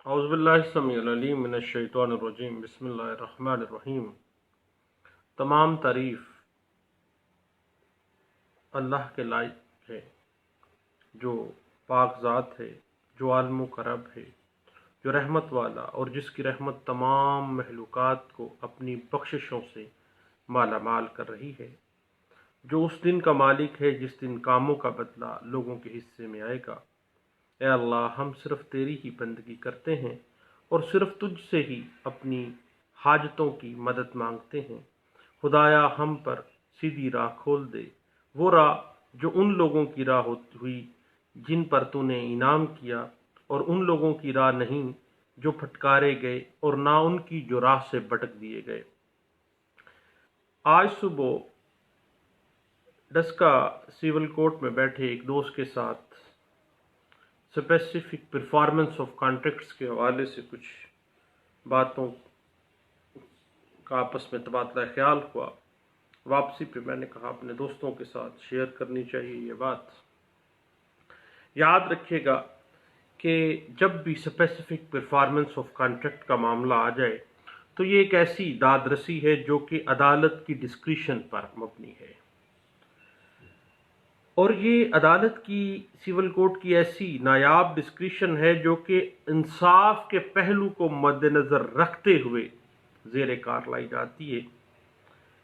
اعوذ باللہ السمیع العلیم من الشیطان الرجیم بسم اللہ الرحمن الرحیم۔ تمام تعریف اللہ کے لائق ہے جو پاک ذات ہے، جو عالم و کرب ہے، جو رحمت والا اور جس کی رحمت تمام محلوقات کو اپنی بخششوں سے مالا مال کر رہی ہے، جو اس دن کا مالک ہے جس دن کاموں کا بدلہ لوگوں کے حصے میں آئے گا۔ اے اللہ، ہم صرف تیری ہی بندگی کرتے ہیں اور صرف تجھ سے ہی اپنی حاجتوں کی مدد مانگتے ہیں۔ خدایا ہم پر سیدھی راہ کھول دے، وہ راہ جو ان لوگوں کی راہ ہوئی جن پر تو نے انعام کیا، اور ان لوگوں کی راہ نہیں جو پھٹکارے گئے، اور نہ ان کی جو راہ سے بھٹک دیے گئے۔ آج صبح ڈسکا سیول کورٹ میں بیٹھے ایک دوست کے ساتھ اسپیسیفک پرفارمنس آف کانٹریکٹس کے حوالے سے کچھ باتوں کا آپس میں تبادلہ خیال ہوا۔ واپسی پہ میں نے کہا اپنے دوستوں کے ساتھ شیئر کرنی چاہیے یہ بات۔ یاد رکھیے گا کہ جب بھی اسپیسیفک پرفارمنس آف کانٹریکٹ کا معاملہ آ جائے تو یہ ایک ایسی داد رسی ہے جو کہ عدالت کی ڈسکریشن پر مبنی ہے، اور یہ عدالت کی سیول کورٹ کی ایسی نایاب ڈسکریشن ہے جو کہ انصاف کے پہلو کو مد نظر رکھتے ہوئے زیر کار لائی جاتی ہے،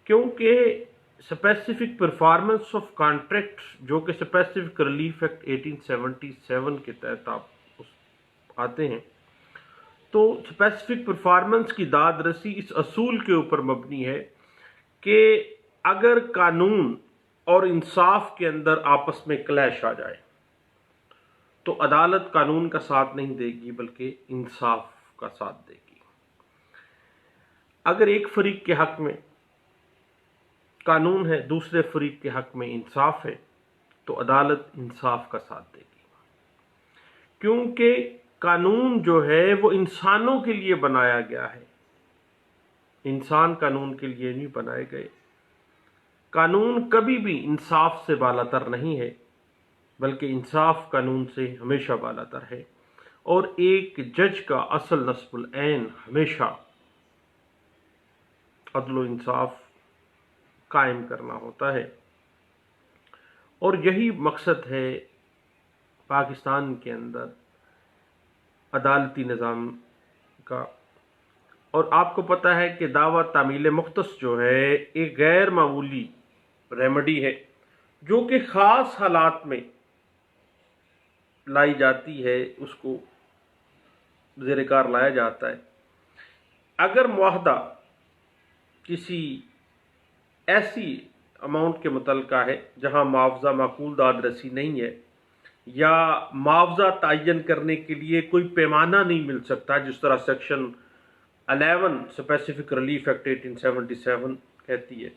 کیونکہ اسپیسیفک پرفارمنس آف کانٹریکٹ جو کہ اسپیسیفک ریلیف ایکٹ 1877 کے تحت آپ آتے ہیں، تو اسپیسیفک پرفارمنس کی داد رسی اس اصول کے اوپر مبنی ہے کہ اگر قانون اور انصاف کے اندر آپس میں کلیش آ جائے تو عدالت قانون کا ساتھ نہیں دے گی بلکہ انصاف کا ساتھ دے گی۔ اگر ایک فریق کے حق میں قانون ہے، دوسرے فریق کے حق میں انصاف ہے، تو عدالت انصاف کا ساتھ دے گی، کیونکہ قانون جو ہے وہ انسانوں کے لیے بنایا گیا ہے، انسان قانون کے لیے نہیں بنائے گئے۔ قانون کبھی بھی انصاف سے بالاتر نہیں ہے، بلکہ انصاف قانون سے ہمیشہ بالاتر ہے، اور ایک جج کا اصل نصب العین ہمیشہ عدل و انصاف قائم کرنا ہوتا ہے، اور یہی مقصد ہے پاکستان کے اندر عدالتی نظام کا۔ اور آپ کو پتہ ہے کہ دعویٰ تعمیل مختص جو ہے ایک غیر معمولی ریمیڈی ہے جو کہ خاص حالات میں لائی جاتی ہے، اس کو زیر کار لایا جاتا ہے۔ اگر معاہدہ کسی ایسی اماؤنٹ کے متعلقہ ہے جہاں معاوضہ معقول داد رسی نہیں ہے، یا معاوضہ تعین کرنے کے لیے کوئی پیمانہ نہیں مل سکتا، جس طرح سیکشن 11 اسپیسیفک ریلیف ایکٹ 1877 کہتی ہے،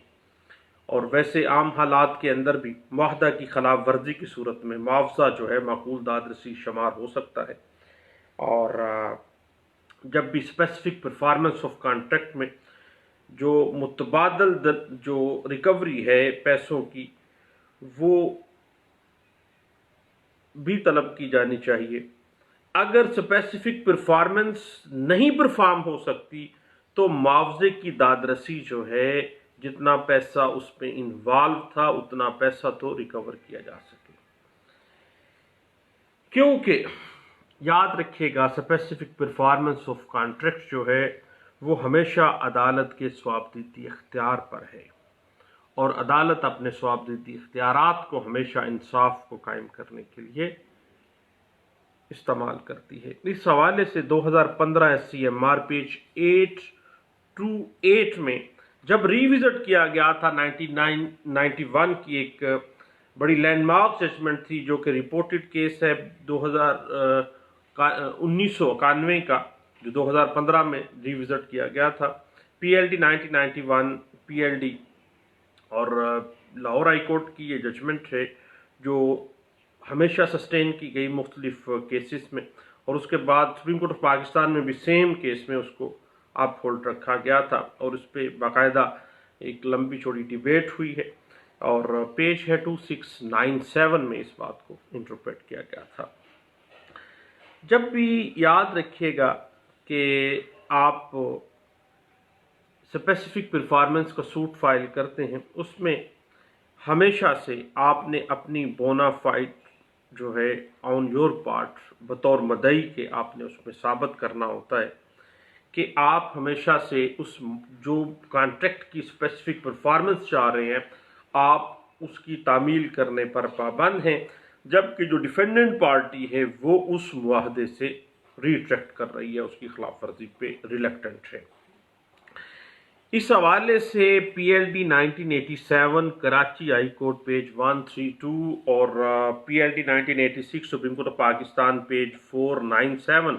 اور ویسے عام حالات کے اندر بھی معاہدہ کی خلاف ورزی کی صورت میں معاوضہ جو ہے معقول داد رسی شمار ہو سکتا ہے۔ اور جب بھی اسپیسیفک پرفارمنس آف کانٹریکٹ میں جو متبادل جو ریکوری ہے پیسوں کی، وہ بھی طلب کی جانی چاہیے۔ اگر اسپیسیفک پرفارمنس نہیں پرفارم ہو سکتی تو معاوضے کی داد رسی جو ہے جتنا پیسہ اس پہ انوالو تھا اتنا پیسہ تو ریکور کیا جا سکے، کیونکہ یاد رکھیے گا اسپیسیفک پرفارمنس آف کانٹریکٹ جو ہے وہ ہمیشہ عدالت کے ثوابدیدی اختیار پر ہے، اور عدالت اپنے ثوابدیدی اختیارات کو ہمیشہ انصاف کو قائم کرنے کے لیے استعمال کرتی ہے۔ اس حوالے سے 2015 SCMR پیج 828 میں جب ریوزٹ کیا گیا تھا 1991 کی ایک بڑی لینڈ مارک ججمنٹ تھی جو کہ رپورٹڈ کیس ہے 1991 کا، جو 2015 میں ریوزٹ کیا گیا تھا، PLD 1991 PLD، اور لاہور ہائی کورٹ کی یہ ججمنٹ ہے جو ہمیشہ سسٹین کی گئی مختلف کیسز میں، اور اس کے بعد سپریم کورٹ آف پاکستان میں بھی سیم کیس میں اس کو آپ ہولڈ رکھا گیا تھا، اور اس پہ باقاعدہ ایک لمبی چوڑی ڈیبیٹ ہوئی ہے، اور پیج ہے 2697 میں اس بات کو انٹرپریٹ کیا گیا تھا۔ جب بھی یاد رکھیے گا کہ آپ اسپیسیفک پرفارمنس کا سوٹ فائل کرتے ہیں، اس میں ہمیشہ سے آپ نے اپنی بونا فائڈ جو ہے آن یور پارٹ بطور مدعی کے آپ نے اس میں ثابت کرنا ہوتا ہے کہ آپ ہمیشہ سے اس جو کانٹریکٹ کی اسپیسیفک پرفارمنس چاہ رہے ہیں آپ اس کی تعمیل کرنے پر پابند ہیں، جبکہ جو ڈیفینڈنٹ پارٹی ہے وہ اس معاہدے سے ریٹریکٹ کر رہی ہے، اس کی خلاف ورزی پہ ریلیکٹنٹ ہے۔ اس حوالے سے P L D 1987 Karachi high court page 132 اور پی L D 1986 supreme court of Pakistan page 497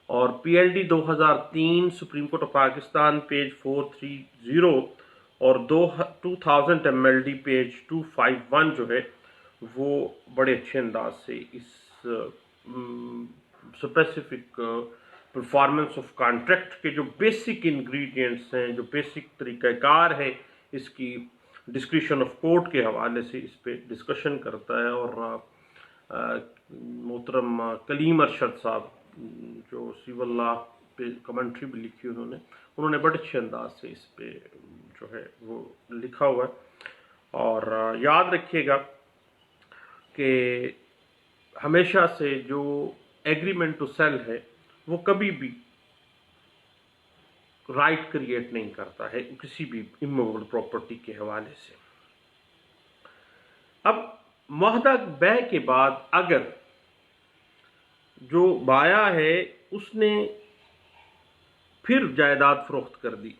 اور پی L D 2003 supreme court of Pakistan page 430 اور 2000 ایم ایل ڈی پیج 251 جو ہے وہ بڑے اچھے انداز سے اس اسپیسیفک پرفارمنس آف کانٹریکٹ کے جو بیسک انگریڈینٹس ہیں، جو بیسک طریقہ کار ہے اس کی ڈسکریشن آف کورٹ کے حوالے سے اس پہ ڈسکشن کرتا ہے۔ اور محترم کلیم ارشد صاحب جو سیول لا پہ کمنٹری بھی لکھی انہوں نے بڑے اچھے انداز سے اس پہ جو ہے وہ لکھا ہوا ہے۔ اور یاد رکھیے گا کہ ہمیشہ سے جو ایگریمنٹ ٹو سیل ہے وہ کبھی بھی رائٹ کریٹ نہیں کرتا ہے کسی بھی اموویبل پراپرٹی کے حوالے سے۔ اب معاہدہ بیع کے بعد اگر جو بایا ہے اس نے پھر جائیداد فروخت کر دی،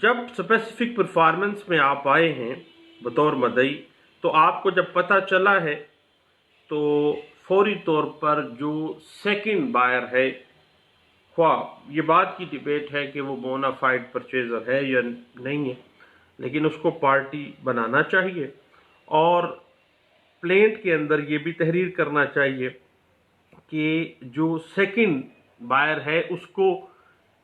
جب اسپیسیفک پرفارمنس میں آپ آئے ہیں بطور مدعی تو آپ کو جب پتہ چلا ہے تو فوری طور پر جو سیکنڈ بائر ہے، خواہ یہ بات کی ڈیبیٹ ہے کہ وہ بونا فائڈ پرچیزر ہے یا نہیں ہے، لیکن اس کو پارٹی بنانا چاہیے اور پلینٹ کے اندر یہ بھی تحریر کرنا چاہیے کہ جو سیکنڈ بائر ہے اس کو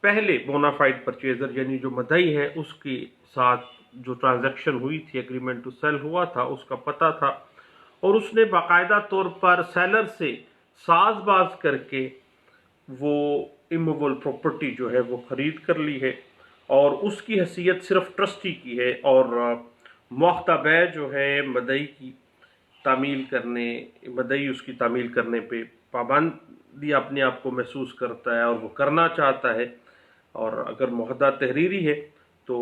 پہلے بونا فائڈ پرچیزر یعنی جو مدعی ہے اس کے ساتھ جو ٹرانزیکشن ہوئی تھی، ایگریمنٹ ٹو سیل ہوا تھا، اس کا پتہ تھا اور اس نے باقاعدہ طور پر سیلر سے ساز باز کر کے وہ اموویبل پراپرٹی جو ہے وہ خرید کر لی ہے اور اس کی حیثیت صرف ٹرسٹی کی ہے اور معاہدہ بیع جو ہے مدعی اس کی تعمیل کرنے پہ پابندی اپنے آپ کو محسوس کرتا ہے اور وہ کرنا چاہتا ہے، اور اگر معاہدہ تحریری ہے تو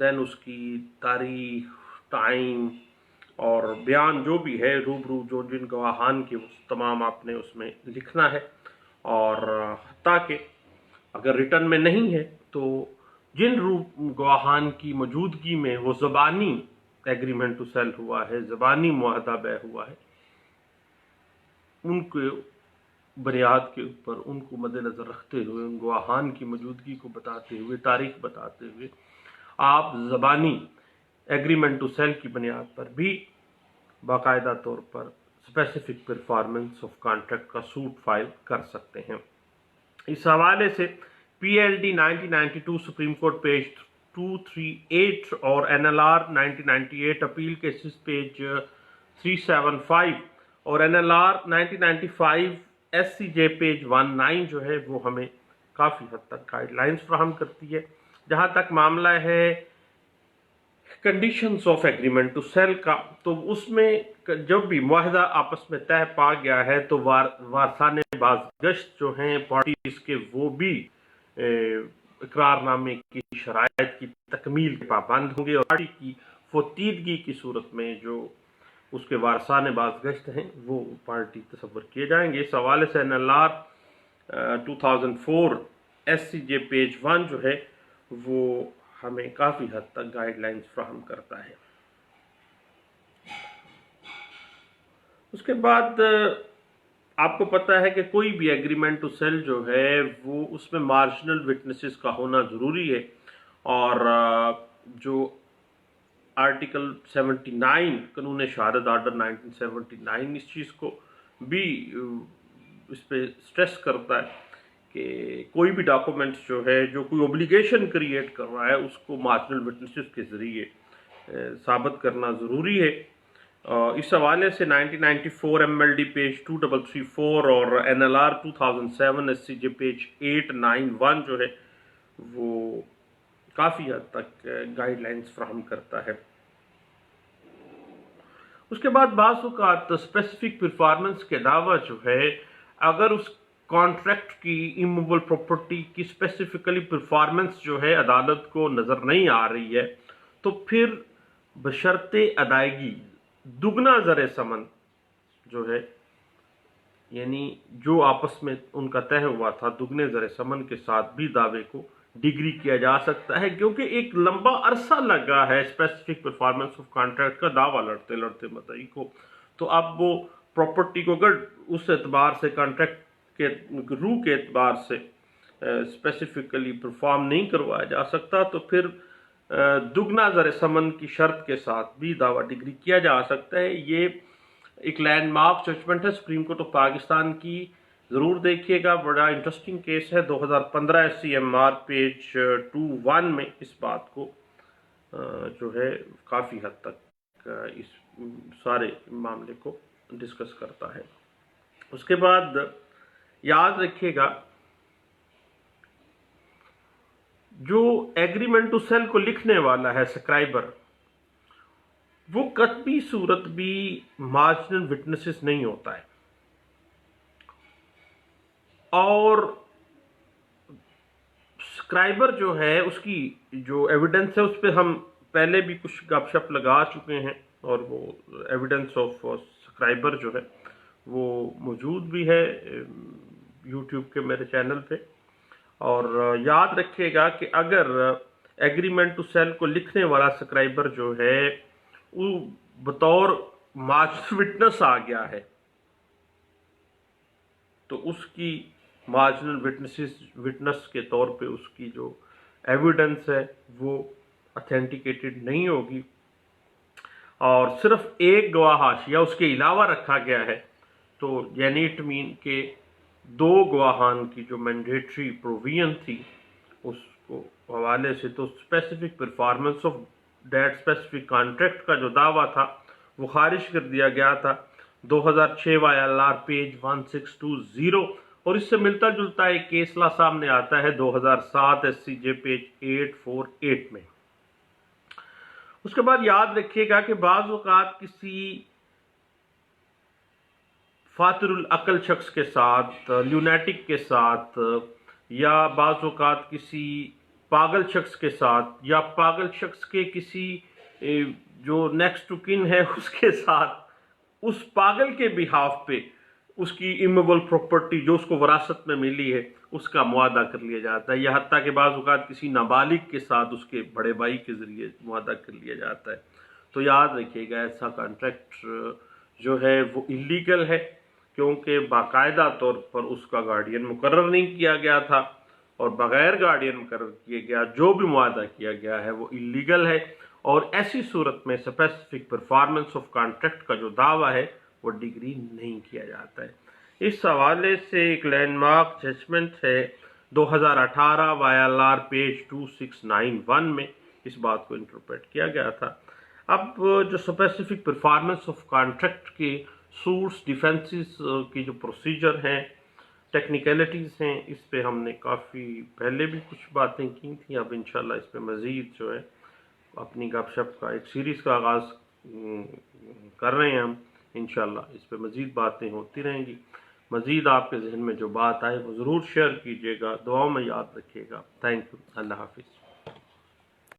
دین اس کی تاریخ، ٹائم اور بیان جو بھی ہے روبرو جو جن گواہان کے تمام آپ نے اس میں لکھنا ہے، اور حتیٰ کہ اگر ریٹن میں نہیں ہے تو جن گواہان کی موجودگی میں وہ زبانی ایگریمنٹ ٹو سیل ہوا ہے، زبانی معاہدہ بیع ہوا ہے، ان کے بنیاد کے اوپر ان کو مد نظر رکھتے ہوئے، ان گواہان کی موجودگی کو بتاتے ہوئے، تاریخ بتاتے ہوئے آپ زبانی ایگریمنٹ ٹو سیل کی بنیاد پر بھی باقاعدہ طور پر اسپیسیفک پرفارمنس آف کانٹریکٹ کا سوٹ فائل کر سکتے ہیں۔ اس حوالے سے P L D 1992 supreme court page 238 اور N L R 1998 appeal cases page 375 اور N L R 1995 S C J page 19 جو ہے وہ ہمیں کافی حد تک گائیڈ لائنز فراہم کرتی ہے۔ جہاں تک معاملہ ہے conditions of agreement to sell کا، تو اس میں جب بھی معاہدہ آپس میں طے پا گیا ہے تو وارثان بازگشت جو ہیں پارٹیز کے وہ بھی اقرار نامے کی شرائط کی تکمیل کے پابند ہوں گے اور پارٹی کی فوتیدگی کی صورت میں جو اس کے وارثان بازگشت ہیں وہ پارٹی تصور کیے جائیں گے۔ اس حوالے سے N L R 2004 S C J page 1 جو ہے وہ ہمیں کافی حد تک گائیڈ لائنز فراہم کرتا ہے۔ اس کے بعد آپ کو پتہ ہے کہ کوئی بھی ایگریمنٹ ٹو سیل جو ہے وہ اس میں مارجنل وٹنسز کا ہونا ضروری ہے، اور جو آرٹیکل 79 قانون شہادت آرڈر 1979 اس چیز کو بھی اس پہ سٹریس کرتا ہے کہ کوئی بھی ڈاکومنٹس جو ہے جو کوئی اوبلیگیشن کریٹ کر رہا ہے اس کو مارجنل وٹنسز کے ذریعے ثابت کرنا ضروری ہے، اس حوالے سے 1994 MLD پیج 2334 اور NLR 2007 SCJ پیج 891 جو ہے وہ کافی حد تک گائیڈ لائنز فراہم کرتا ہے۔ اس کے بعد بعض اوقات اسپیسیفک پرفارمنس کے علاوہ جو ہے اگر اس کانٹریکٹ کی اموویبل پراپرٹی کی اسپیسیفکلی پرفارمنس جو ہے عدالت کو نظر نہیں آ رہی ہے تو پھر بشرط ادائیگی دگنا زر ثمن جو ہے، یعنی جو آپس میں ان کا طے ہوا تھا دگنے زر ثمن کے ساتھ بھی دعوے کو ڈگری کیا جا سکتا ہے، کیونکہ ایک لمبا عرصہ لگا ہے اسپیسیفک پرفارمنس آف کانٹریکٹ کا دعویٰ لڑتے لڑتے مدعی کو، تو اب وہ پراپرٹی کو اگر اس اعتبار سے کانٹریکٹ کے روح کے اعتبار سے اسپیسیفکلی پرفارم نہیں کروایا جا سکتا تو پھر دگنا زر ثمن کی شرط کے ساتھ بھی دعویٰ ڈگری کیا جا سکتا ہے۔ یہ ایک لینڈ مارک ججمنٹ ہے سپریم کورٹ آف پاکستان کی، ضرور دیکھیے گا، بڑا انٹرسٹنگ کیس ہے۔ 2015 SCMR پیج 21 میں اس بات کو جو ہے کافی حد تک اس سارے معاملے کو ڈسکس کرتا ہے۔ اس کے بعد یاد رکھیے گا جو ایگریمنٹ ٹو سیل کو لکھنے والا ہے سکرائبر، وہ قطعی صورت بھی مارجنل وٹنسز نہیں ہوتا ہے، اور سکرائبر جو ہے اس کی جو ایویڈنس ہے اس پہ ہم پہلے بھی کچھ گپ شپ لگا چکے ہیں، اور وہ ایویڈنس آف سکرائبر جو ہے وہ موجود بھی ہے یوٹیوب کے میرے چینل پہ۔ اور یاد رکھیے گا کہ اگر ایگریمنٹ ٹو سیل کو لکھنے والا سکرائبر جو ہے وہ بطور مارجنل وٹنس آ گیا ہے تو اس کی مارجنل وٹنس کے طور پہ اس کی جو ایویڈنس ہے وہ اتھینٹیکیٹڈ نہیں ہوگی، اور صرف ایک گواہ حاشیہ اس کے علاوہ رکھا گیا ہے تو یعنی اٹ مین کہ دو گواہان کی جو مینڈیٹری پروویژن تھی اس کو حوالے سے تو specific performance of that specific contract کا جو دعویٰ تھا وہ خارج کر دیا گیا تھا 2006 YLR پیج 1620، اور اس سے ملتا جلتا ایک کیسلا سامنے آتا ہے 2007 SCJ پیج 848 میں۔ اس کے بعد یاد رکھیے گا کہ بعض اوقات کسی فاتر العقل شخص کے ساتھ، لیونیٹک کے ساتھ، یا بعض اوقات کسی پاگل شخص کے ساتھ، یا پاگل شخص کے کسی جو نیکسٹ ٹو کن ہے اس کے ساتھ، اس پاگل کے بہاف پہ اس کی امویبل پراپرٹی جو اس کو وراثت میں ملی ہے اس کا معاہدہ کر لیا جاتا ہے، یا حتیٰ کہ بعض اوقات کسی نابالغ کے ساتھ اس کے بڑے بھائی کے ذریعے معاہدہ کر لیا جاتا ہے۔ تو یاد رکھیے گا ایسا کانٹریکٹ جو ہے وہ اللیگل ہے، کیونکہ باقاعدہ طور پر اس کا گارڈین مقرر نہیں کیا گیا تھا، اور بغیر گارڈین مقرر کیے گیا جو بھی معاہدہ کیا گیا ہے وہ اللیگل ہے، اور ایسی صورت میں اسپیسیفک پرفارمنس آف کانٹریکٹ کا جو دعویٰ ہے وہ ڈگری نہیں کیا جاتا ہے۔ اس حوالے سے ایک لینڈ مارک ججمنٹ ہے 2018 YLR پیج 2691 میں اس بات کو انٹرپریٹ کیا گیا تھا۔ اب جو اسپیسیفک پرفارمنس آف کانٹریکٹ کے سوٹس ڈیفینسز کی جو پروسیجر ہیں، ٹیکنیکلٹیز ہیں، اس پہ ہم نے کافی پہلے بھی کچھ باتیں کی تھیں، اب انشاءاللہ اس پہ مزید جو ہے اپنی گپ شپ کا ایک سیریز کا آغاز کر رہے ہیں ہم، انشاءاللہ اس پہ مزید باتیں ہوتی رہیں گی۔ مزید آپ کے ذہن میں جو بات آئے وہ ضرور شیئر کیجیے گا، دعاؤں میں یاد رکھیے گا۔ تھینک یو، اللہ حافظ۔